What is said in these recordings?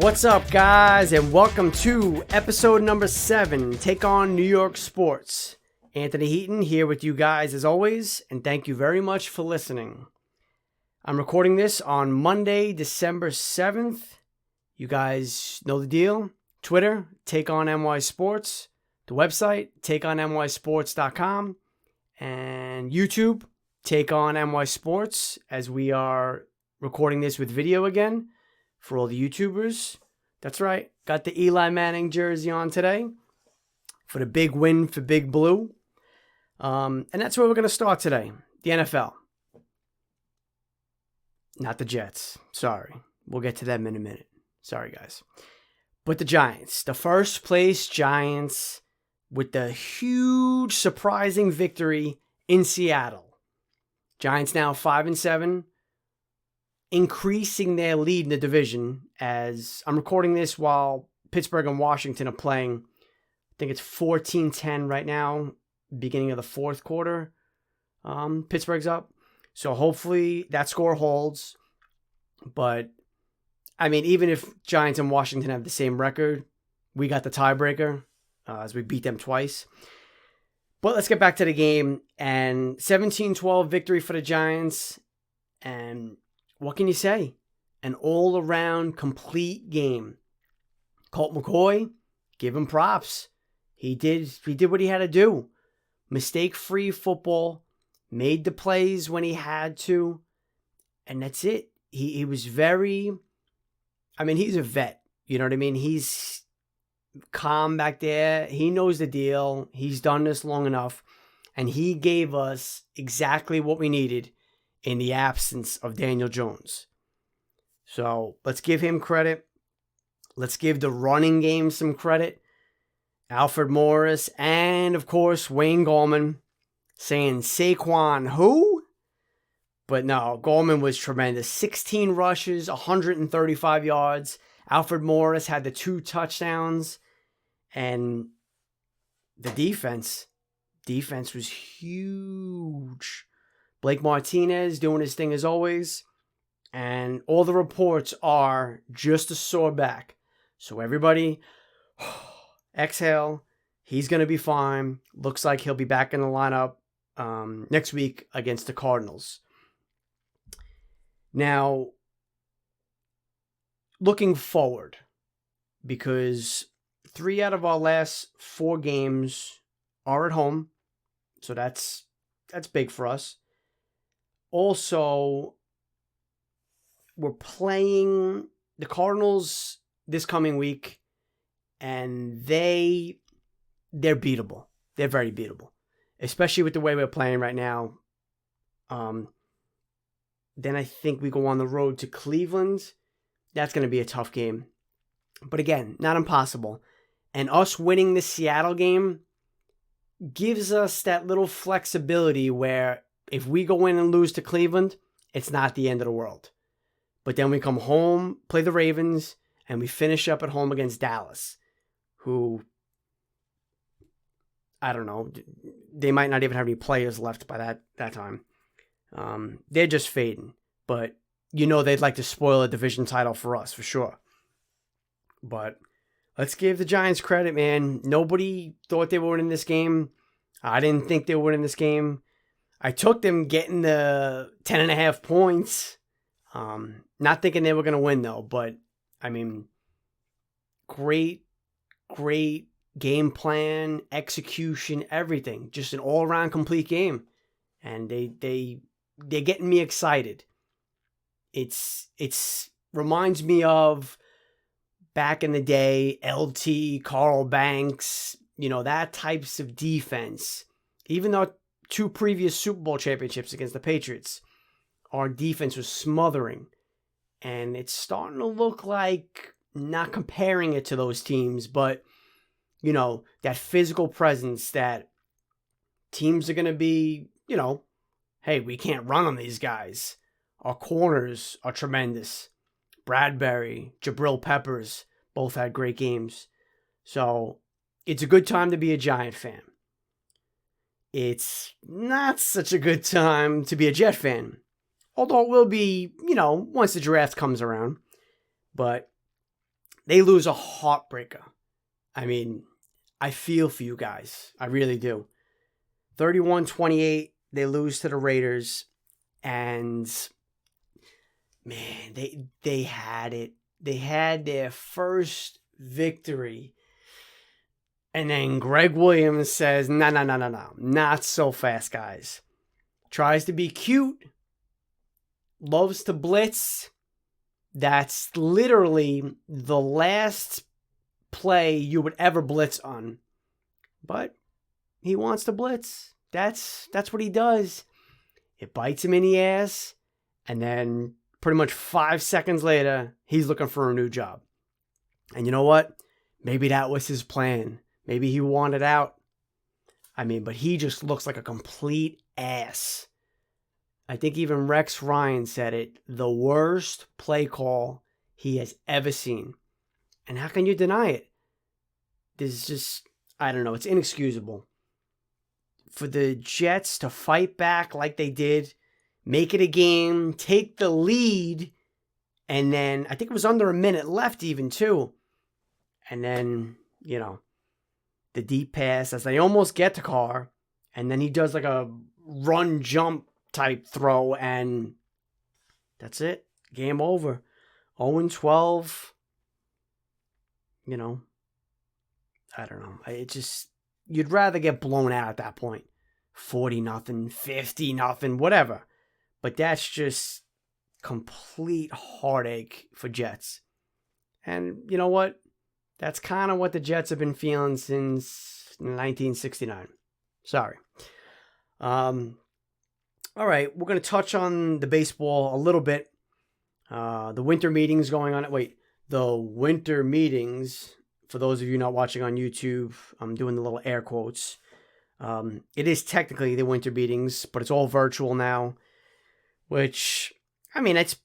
What's up, guys, and welcome to episode number 7, Take on New York Sports. Anthony Heaton here with you guys as always, and thank you very much for listening. I'm recording this on Monday, December 7th. You guys know the deal. Twitter, Take on NY Sports. The website, takeonnysports.com. And YouTube, Take on NY Sports, as we are recording this with video again. For all the YouTubers, that's right. Got the Eli Manning jersey on today for the big win for Big Blue. And that's where we're going to start today. The NFL. Not the Jets. Sorry. We'll get to them in a minute. Sorry, guys. But the Giants. The first place Giants with the huge surprising victory in Seattle. Giants now 5-7. Increasing their lead in the division as I'm recording this while Pittsburgh and Washington are playing. I think it's 14-10 right now, beginning of the fourth quarter. Pittsburgh's up. So hopefully that score holds. But, I mean, even if Giants and Washington have the same record, we got the tiebreaker as we beat them twice. But let's get back to the game. And 17-12 victory for the Giants. And what can you say? An all-around complete game. Colt McCoy, give him props. He did what he had to do. Mistake-free football. Made the plays when he had to. And that's it. He was very... I mean, he's a vet. You know what I mean? He's calm back there. He knows the deal. He's done this long enough. And he gave us exactly what we needed in the absence of Daniel Jones. So let's give him credit. Let's give the running game some credit. Alfred Morris and, of course, Wayne Gallman saying Saquon who? But no, Gallman was tremendous. 16 rushes, 135 yards. Alfred Morris had the 2 touchdowns. And the defense was huge. Blake Martinez doing his thing as always. And all the reports are just a sore back. So everybody, exhale. He's going to be fine. Looks like he'll be back in the lineup next week against the Cardinals. Now, looking forward, because 3 out of our last 4 games are at home. So that's big for us. Also, we're playing the Cardinals this coming week, and they're beatable. They're very beatable, especially with the way we're playing right now. Then I think we go on the road to Cleveland. That's going to be a tough game. But again, not impossible. And us winning the Seattle game gives us that little flexibility where if we go in and lose to Cleveland, it's not the end of the world. But then we come home, play the Ravens, and we finish up at home against Dallas, who, I don't know, they might not even have any players left by that time. They're just fading. But you know they'd like to spoil a division title for us, for sure. But let's give the Giants credit, man. Nobody thought they were winning this game. I didn't think they were winning this game. I took them getting the 10.5 points. Not thinking they were going to win, though. But, I mean, great game plan, execution, everything. Just an all-around complete game. And they're getting me excited. It's reminds me of back in the day, LT, Carl Banks, that types of defense. Even though 2 previous Super Bowl championships against the Patriots, our defense was smothering. And it's starting to look like, not comparing it to those teams, but, that physical presence that teams are going to be, hey, we can't run on these guys. Our corners are tremendous. Bradbury, Jabril Peppers, both had great games. So it's a good time to be a Giant fan. It's not such a good time to be a Jet fan. Although it will be, once the draft comes around. But They lose a heartbreaker. I mean, I feel for you guys. I really do. 31-28, they lose to the Raiders. And, man, they had it. They had their first victory. And then Greg Williams says, no. Not so fast, guys. Tries to be cute. Loves to blitz. That's literally the last play you would ever blitz on. But he wants to blitz. That's what he does. It bites him in the ass. And then pretty much 5 seconds later, he's looking for a new job. And you know what? Maybe that was his plan. Maybe he wanted out. I mean, but he just looks like a complete ass. I think even Rex Ryan said it. The worst play call he has ever seen. And how can you deny it? There's just, I don't know. It's inexcusable. For the Jets to fight back like they did, make it a game, take the lead, and then I think it was under a minute left even too. And then, the deep pass as they almost get to Carr, and then he does like a run jump type throw, and that's it. Game over. 0-12. I don't know. It just, you'd rather get blown out at that point. 40-0, 50-0, whatever. But that's just complete heartache for Jets. And you know what? That's kind of what the Jets have been feeling since 1969. Sorry. All right, we're going to touch on the baseball a little bit. The winter meetings going on. The winter meetings, for those of you not watching on YouTube, I'm doing the little air quotes. It is technically the winter meetings, but it's all virtual now, which, I mean, it's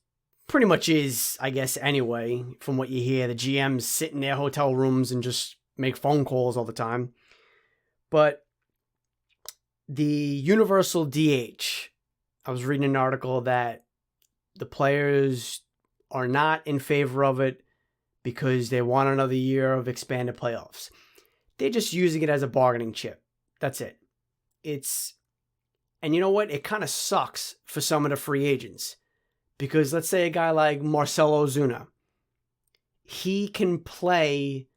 pretty much is, I guess, anyway, from what you hear. The GMs sit in their hotel rooms and just make phone calls all the time. But the universal DH, I was reading an article that the players are not in favor of it because they want another year of expanded playoffs. They're just using it as a bargaining chip. That's it. And you know what? It kind of sucks for some of the free agents. Because let's say a guy like Marcell Ozuna, he can play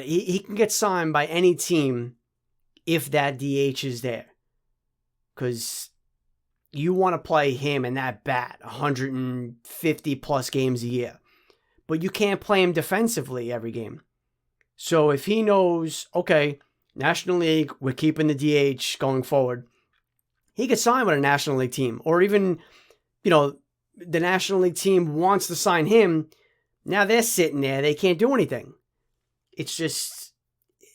he can get signed by any team if that DH is there. Because you want to play him and that bat 150 plus games a year. But you can't play him defensively every game. So if he knows, okay, National League, we're keeping the DH going forward, he could sign with a National League team. Or even, the National League team wants to sign him. Now they're sitting there. They can't do anything. It's just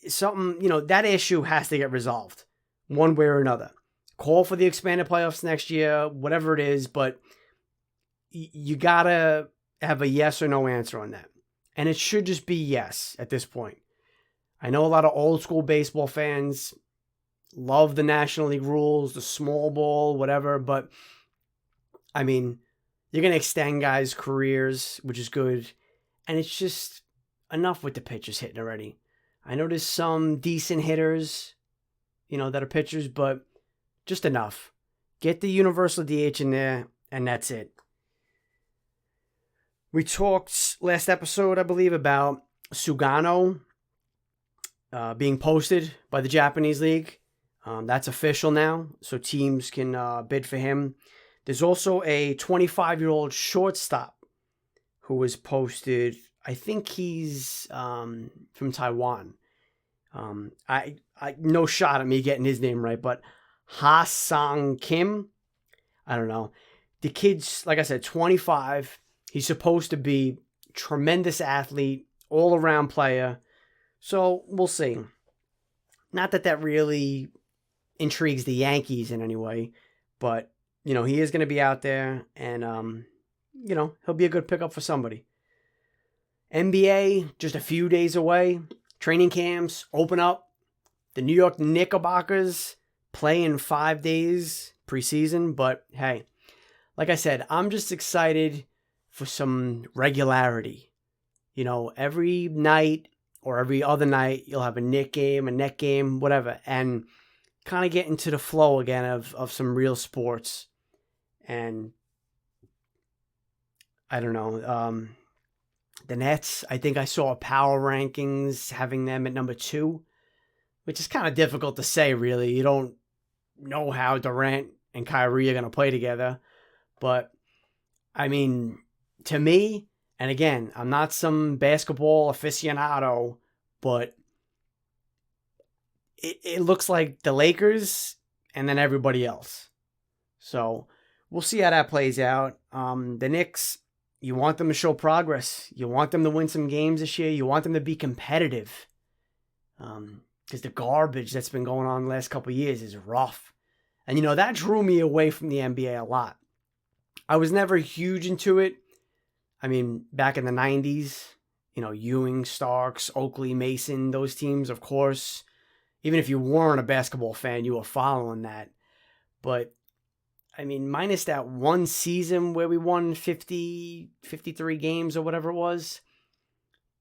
something, that issue has to get resolved one way or another. Call for the expanded playoffs next year, whatever it is, but you got to have a yes or no answer on that. And it should just be yes at this point. I know a lot of old school baseball fans love the National League rules, the small ball, whatever, but I mean, you're going to extend guys' careers, which is good. And it's just enough with the pitchers hitting already. I know there's some decent hitters, that are pitchers, but just enough. Get the universal DH in there, and that's it. We talked last episode, I believe, about Sugano being posted by the Japanese League. That's official now, so teams can bid for him. There's also a 25-year-old shortstop who was posted. I think he's from Taiwan. I no shot at me getting his name right, but Ha-Sang Kim. I don't know. The kid's, like I said, 25. He's supposed to be a tremendous athlete, all-around player. So we'll see. Not that really intrigues the Yankees in any way, but he is going to be out there, and he'll be a good pickup for somebody. NBA, just a few days away. Training camps open up. The New York Knickerbockers play in 5 days preseason, but hey, like I said, I'm just excited for some regularity. every night or every other night, you'll have a Knick game, a Net game, whatever, and kind of get into the flow again of some real sports. And I don't know, the Nets, I think I saw power rankings having them at number 2, which is kind of difficult to say, really. You don't know how Durant and Kyrie are going to play together. But, I mean, to me, and again, I'm not some basketball aficionado, but it looks like the Lakers and then everybody else. So we'll see how that plays out. The Knicks, you want them to show progress. You want them to win some games this year. You want them to be competitive. Because the garbage that's been going on the last couple of years is rough. And, that drew me away from the NBA a lot. I was never huge into it. I mean, back in the 90s, Ewing, Starks, Oakley, Mason, those teams, of course. Even if you weren't a basketball fan, you were following that. But, I mean, minus that one season where we won 53 games or whatever it was,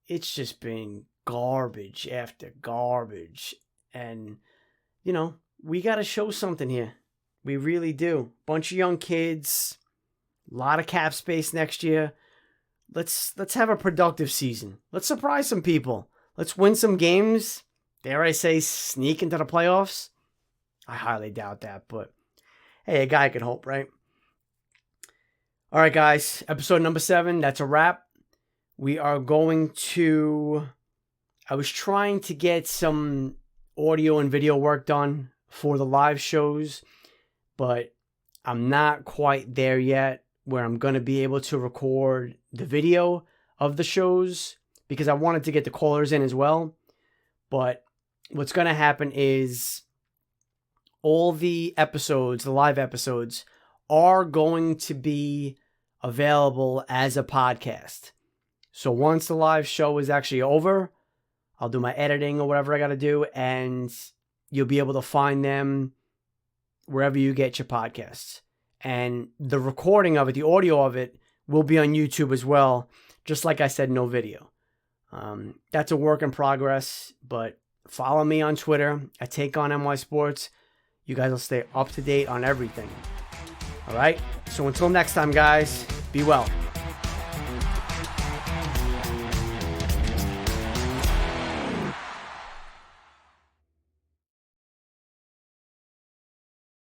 it's just been garbage after garbage. And, we got to show something here. We really do. Bunch of young kids, a lot of cap space next year. Let's have a productive season. Let's surprise some people. Let's win some games. Dare I say, sneak into the playoffs? I highly doubt that, but hey, a guy can hope, right? All right, guys. Episode number 7. That's a wrap. We are going to... I was trying to get some audio and video work done for the live shows, but I'm not quite there yet where I'm going to be able to record the video of the shows because I wanted to get the callers in as well. But what's going to happen is all the episodes, the live episodes, are going to be available as a podcast. So once the live show is actually over, I'll do my editing or whatever I got to do, and you'll be able to find them wherever you get your podcasts. And the recording of it, the audio of it, will be on YouTube as well. Just like I said, no video. That's a work in progress, but follow me on Twitter at TakeOnNY Sports. You guys will stay up to date on everything. All right? So until next time, guys, be well.